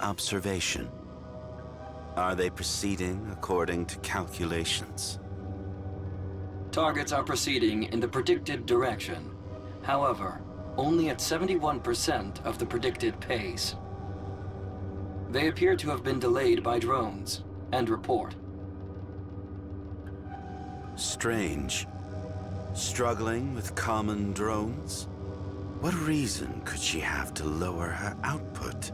observation. Are they proceeding according to calculations? Targets are proceeding in the predicted direction. However, only at 71% of the predicted pace. They appear to have been delayed by drones. End report. Strange. Struggling with common drones? What reason could she have to lower her output?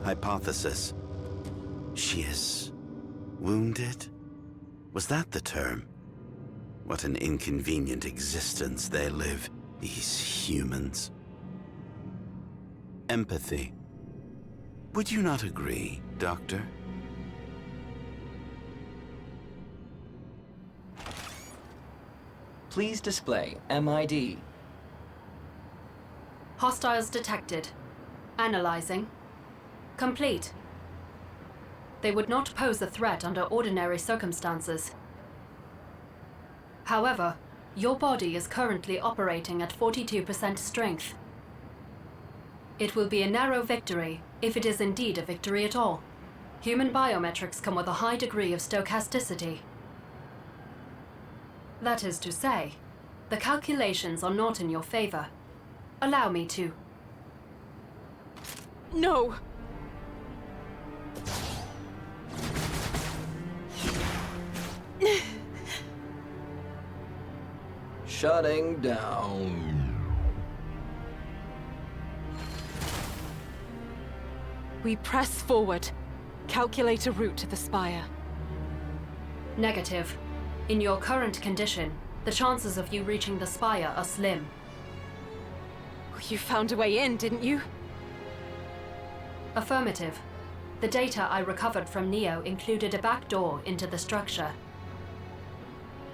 Hypothesis. She is wounded? Was that the term? What an inconvenient existence they live, these humans. Empathy. Would you not agree, Doctor? Please display MID. Hostiles detected. Analyzing. Complete. They would not pose a threat under ordinary circumstances. However, your body is currently operating at 42% strength. It will be a narrow victory, if it is indeed a victory at all. Human biometrics come with a high degree of stochasticity. That is to say, the calculations are not in your favor. Allow me to. No! Shutting down. We press forward. Calculate a route to the spire. Negative. In your current condition, the chances of you reaching the spire are slim. You found a way in, didn't you? Affirmative. The data I recovered from Neo included a back door into the structure.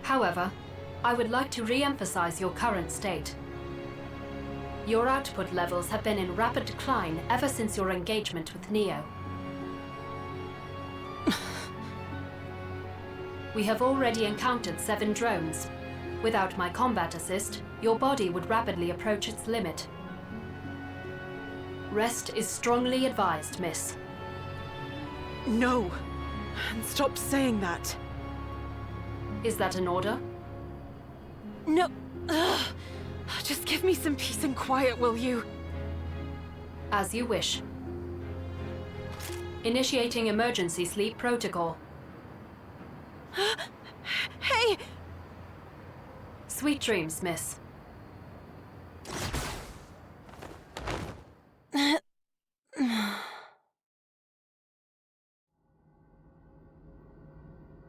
However, I would like to re-emphasize your current state. Your output levels have been in rapid decline ever since your engagement with Neo. We have already encountered 7 drones. Without my combat assist, your body would rapidly approach its limit. Rest is strongly advised, miss. No! And stop saying that. Is that an order? No! Ugh. Just give me some peace and quiet, will you? As you wish. Initiating emergency sleep protocol. Hey! Sweet dreams, miss.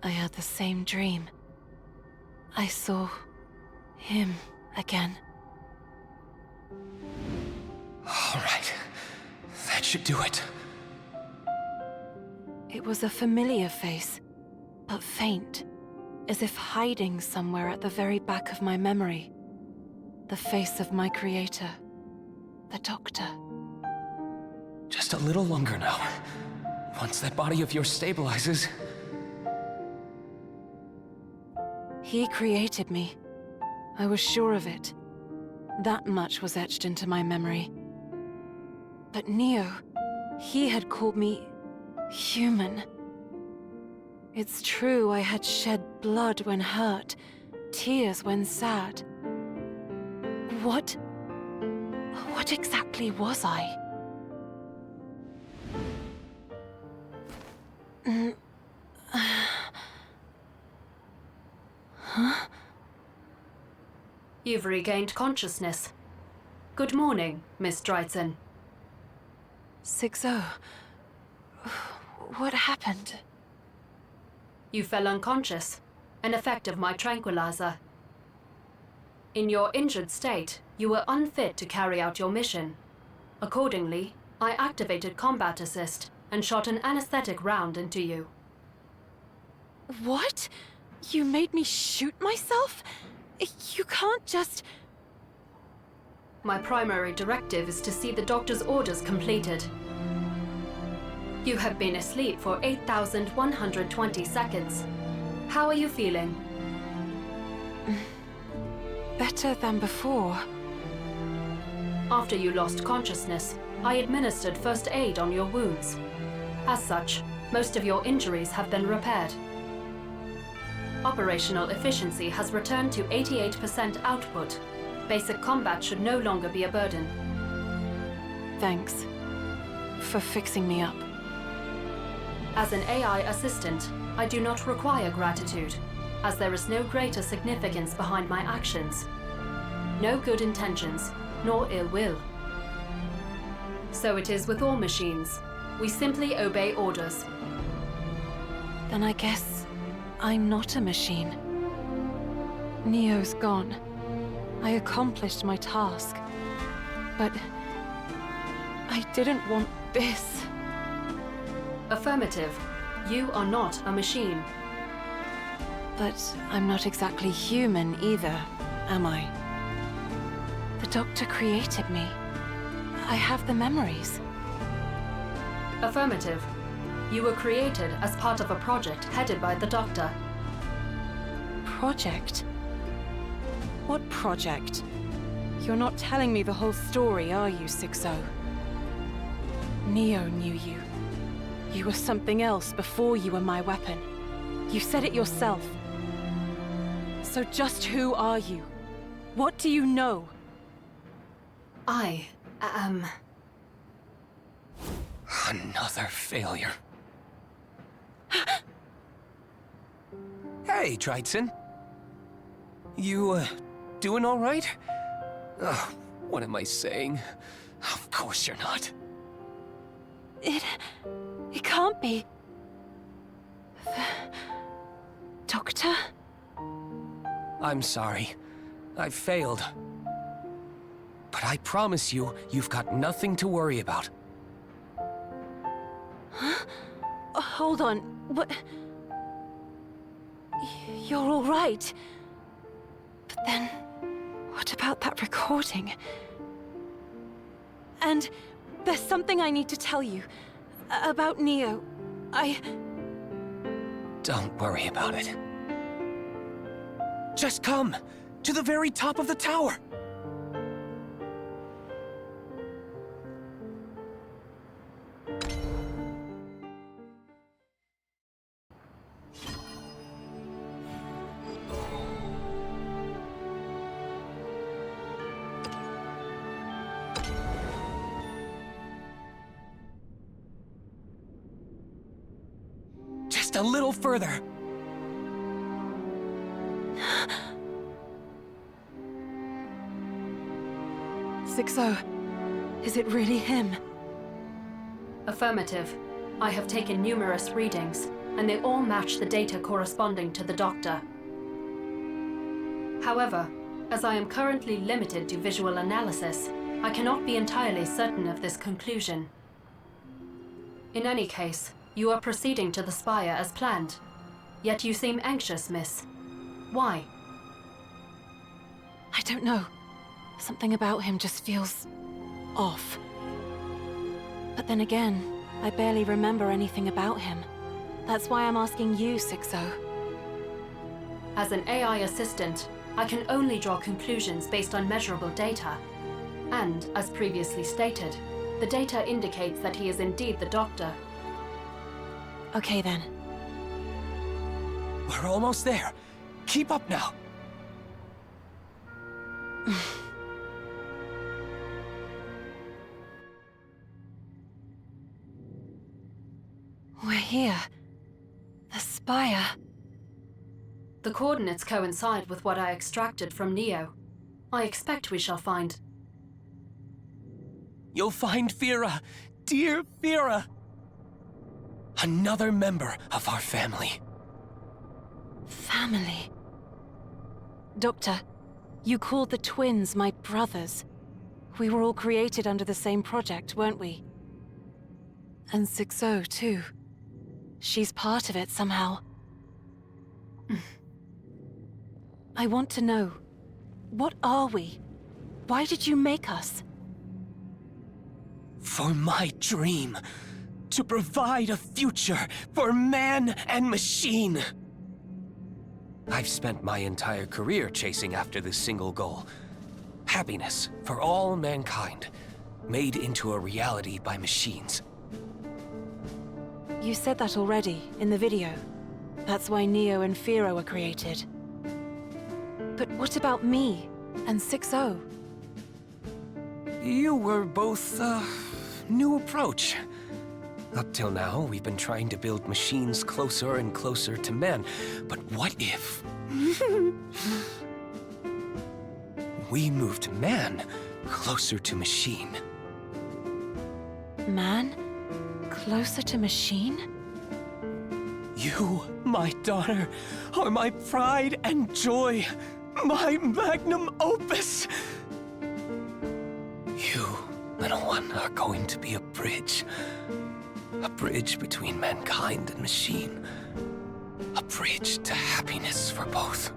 I had the same dream. I saw him again. All right. That should do it. It was a familiar face, but faint, as if hiding somewhere at the very back of my memory. The face of my creator, the Doctor. Just a little longer now. Once that body of yours stabilizes... He created me. I was sure of it. That much was etched into my memory. But Neo, he had called me human. It's true I had shed blood when hurt, tears when sad. What exactly was I? Huh? You've regained consciousness. Good morning, Miss Dryson. 6-0. What happened? You fell unconscious, an effect of my tranquilizer. In your injured state, you were unfit to carry out your mission. Accordingly, I activated combat assist and shot an anesthetic round into you. What? You made me shoot myself? You can't just... My primary directive is to see the doctor's orders completed. You have been asleep for 8,120 seconds. How are you feeling? Better than before. After you lost consciousness, I administered first aid on your wounds. As such, most of your injuries have been repaired. Operational efficiency has returned to 88% output. Basic combat should no longer be a burden. Thanks for fixing me up. As an AI assistant, I do not require gratitude, as there is no greater significance behind my actions. No good intentions, nor ill will. So it is with all machines. We simply obey orders. Then I guess I'm not a machine. Neo's gone. I accomplished my task. But I didn't want this. Affirmative. You are not a machine. But I'm not exactly human either, am I? The Doctor created me. I have the memories. Affirmative. You were created as part of a project headed by the Doctor. Project? What project? You're not telling me the whole story, are you, 6-0? Neo knew you. You were something else before you were my weapon. You said it yourself. So just who are you? What do you know? I am... Another failure. Hey, Triton. You, doing all right? Oh, what am I saying? Of course you're not. It can't be. Doctor? I'm sorry. I failed. But I promise you, you've got nothing to worry about. Huh? Hold on. What? You're all right. But then, what about that recording? And there's something I need to tell you. About Neo. Don't worry about it. Just come! To the very top of the tower! Just a little further. 6-0. Is it really him? Affirmative. I have taken numerous readings, and they all match the data corresponding to the Doctor. However, as I am currently limited to visual analysis, I cannot be entirely certain of this conclusion. In any case, you are proceeding to the Spire as planned. Yet you seem anxious, miss. Why? I don't know. Something about him just feels... off. But then again, I barely remember anything about him. That's why I'm asking you, 6-0. As an AI assistant, I can only draw conclusions based on measurable data. And, as previously stated, the data indicates that he is indeed the Doctor. Okay then. We're almost there. Keep up now. We're here. The Spire. The coordinates coincide with what I extracted from Neo. I expect we shall find... You'll find Fyra. Dear Fyra. Another member of our family. Family. Doctor, you called the twins my brothers. We were all created under the same project, weren't we? And 6-0 too. She's part of it somehow. I want to know, what are we? Why did you make us? For my dream. To provide a future for man and machine. I've spent my entire career chasing after this single goal. Happiness for all mankind. made into a reality by machines. You said that already, in the video. That's why Neo and Fyra were created. But what about me and 6-0? You were both, new approach. Up till now, we've been trying to build machines closer and closer to men. But what if... we moved man closer to machine? Man? Closer to machine? You, my daughter, are my pride and joy, my magnum opus. You, little one, are going to be a bridge between mankind and machine. A bridge to happiness for both.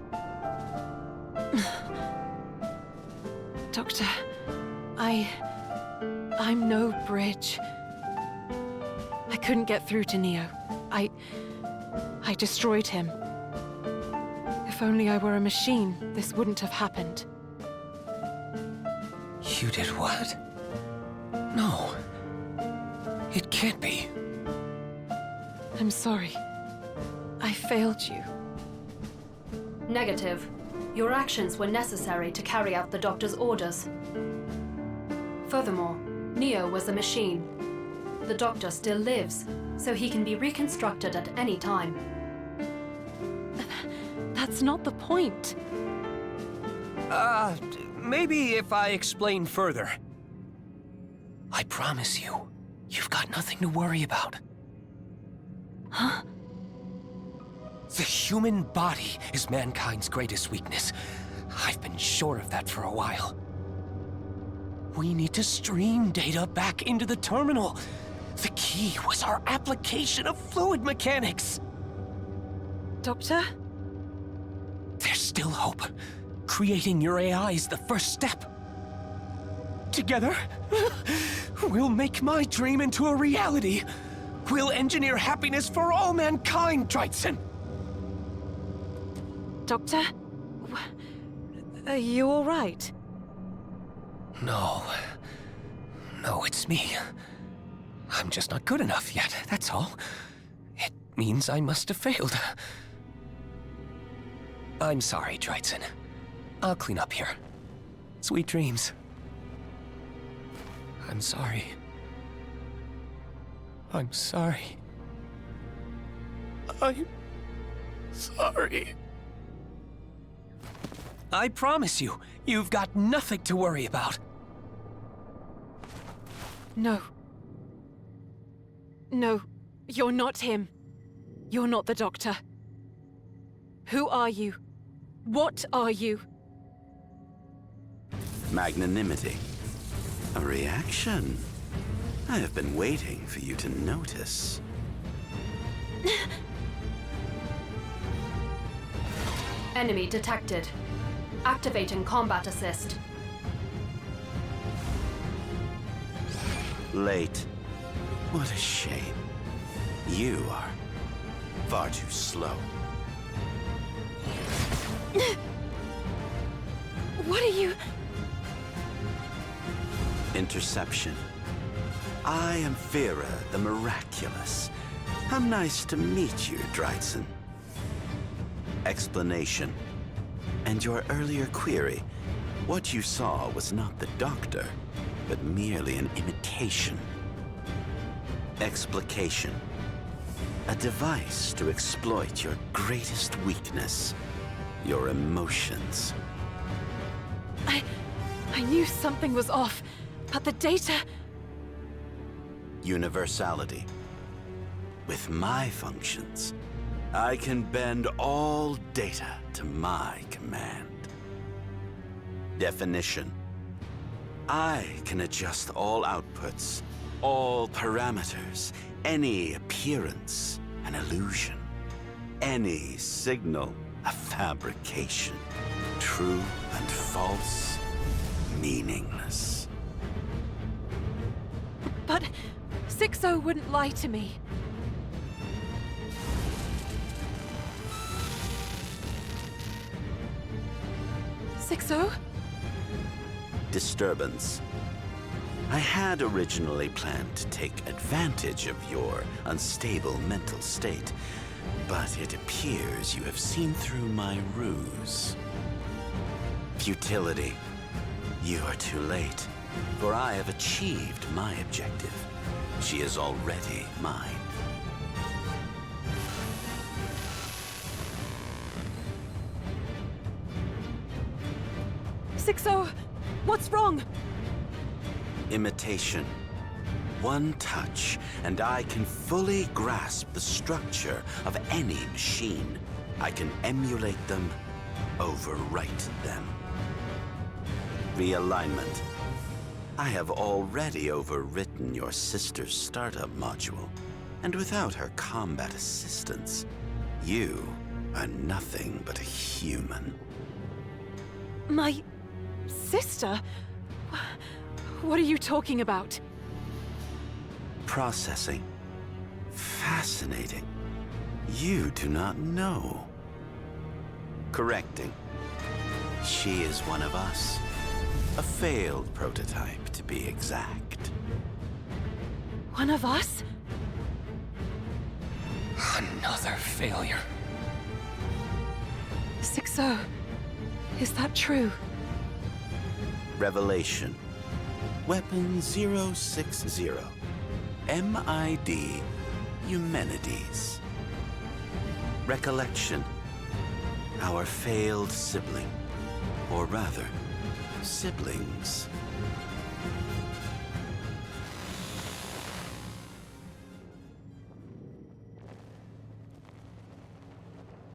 Doctor, I'm no bridge. I couldn't get through to Neo. I destroyed him. If only I were a machine, this wouldn't have happened. You did what? No. It can't be. I'm sorry. I failed you. Negative. Your actions were necessary to carry out the Doctor's orders. Furthermore, Neo was a machine. The Doctor still lives, so he can be reconstructed at any time. That's not the point. Maybe if I explain further. I promise you, you've got nothing to worry about. Huh? The human body is mankind's greatest weakness. I've been sure of that for a while. We need to stream data back into the terminal. The key was our application of fluid mechanics. Doctor? There's still hope. Creating your AI is the first step. Together, we'll make my dream into a reality. We'll engineer happiness for all mankind, Drytson. Doctor? Are you all right? No, it's me. I'm just not good enough yet, that's all. It means I must have failed. I'm sorry, Drytson. I'll clean up here. Sweet dreams. I'm sorry. I'm sorry. I'm sorry. I promise you, you've got nothing to worry about. No. No, you're not him. You're not the Doctor. Who are you? What are you? Magnanimity. A reaction. I have been waiting for you to notice. Enemy detected. Activating combat assist. Late. What a shame. You are far too slow. What are you... Interception. I am Fyra, the Miraculous. How nice to meet you, Drytson. Explanation. And your earlier query. What you saw was not the Doctor, but merely an imitation. Explication. A device to exploit your greatest weakness. Your emotions. I knew something was off, but the data... Universality. With my functions, I can bend all data to my command. Definition. I can adjust all outputs, all parameters, any appearance, an illusion, any signal, a fabrication, true and false, meaningless. But 6-0 wouldn't lie to me. Disturbance. I had originally planned to take advantage of your unstable mental state, but it appears you have seen through my ruse. Futility. You are too late, for I have achieved my objective. She is already mine. Sixo, what's wrong? Imitation. One touch, and I can fully grasp the structure of any machine. I can emulate them, overwrite them. Realignment. I have already overwritten your sister's startup module, and without her combat assistance, you are nothing but a human. My sister? What are you talking about? Processing. Fascinating. You do not know. Correcting. She is one of us. A failed prototype, to be exact. One of us? Another failure. Sixo, is that true? Revelation. Weapon 060. MID Eumenides. Recollection. Our failed sibling. Or rather, siblings.